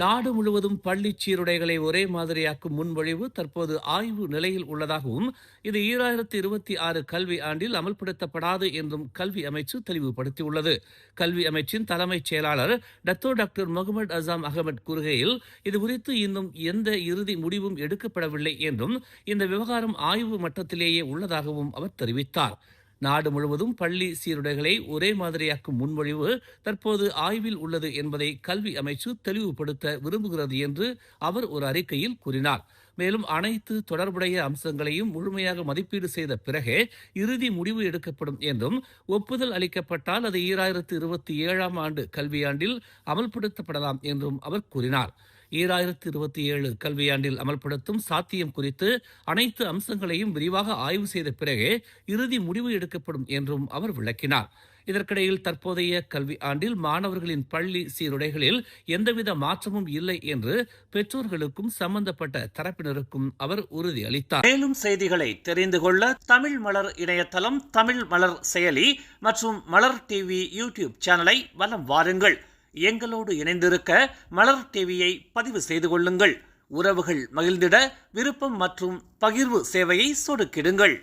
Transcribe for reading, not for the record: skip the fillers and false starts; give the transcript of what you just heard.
நாடு முழுவதும் பள்ளி சீருடைகளை ஒரே மாதிரியாக்கும் முன்மொழிவு தற்போது ஆய்வு நிலையில் உள்ளதாகவும் இது 2026 கல்வி ஆண்டில் அமல்படுத்தப்படாது என்றும் கல்வி அமைச்சு தெளிவுபடுத்தியுள்ளது. கல்வி அமைச்சின் தலைமைச் செயலாளர் டாக்டர் முகமது அசாம் அகமது கூறுகையில், இதுகுறித்து இன்னும் எந்த இறுதி முடிவும் எடுக்கப்படவில்லை என்றும் இந்த விவகாரம் ஆய்வு மட்டத்திலேயே உள்ளதாகவும் அவர் தெரிவித்தார். நாடு முழுவதும் பள்ளி சீருடைகளை ஒரே மாதிரியாக்கும் முன்மொழிவு தற்போது ஆய்வில் உள்ளது என்பதை கல்வி அமைச்சு தெளிவுபடுத்த விரும்புகிறது என்று அவர் ஒரு அறிக்கையில் கூறினார். மேலும் அனைத்து தொடர்புடைய அம்சங்களையும் முழுமையாக மதிப்பீடு செய்த பிறகே இறுதி முடிவு எடுக்கப்படும் என்றும், ஒப்புதல் அளிக்கப்பட்டால் அது 2027 ஆண்டு கல்வியாண்டில் அமல்படுத்தப்படலாம் என்றும் அவர் கூறினார். 2027 கல்வியாண்டில் அமல்படுத்தும் சாத்தியம் குறித்து அனைத்து அம்சங்களையும் விரிவாக ஆய்வு செய்த பிறகே இறுதி முடிவு எடுக்கப்படும் என்றும் அவர் விளக்கினார். இதற்கிடையில் தற்போதைய கல்வி ஆண்டில் மாணவர்களின் பள்ளி சீருடைகளில் எந்தவித மாற்றமும் இல்லை என்று பெற்றோர்களுக்கும் சம்பந்தப்பட்ட தரப்பினருக்கும் அவர் உறுதியளித்தார். மேலும் செய்திகளை தெரிந்து கொள்ள தமிழ் மலர் இணையதளம், தமிழ் மலர் செயலி மற்றும் மலர் டிவி யூடியூப் சேனலை வலம் வாருங்கள். எங்களோடு இணைந்திருக்க மலர் டிவியை பதிவு செய்து கொள்ளுங்கள். உறவுகள் மகிழ்ந்திட விருப்பம் மற்றும் பகிர்வு சேவையை சொடுக்கிடுங்கள்.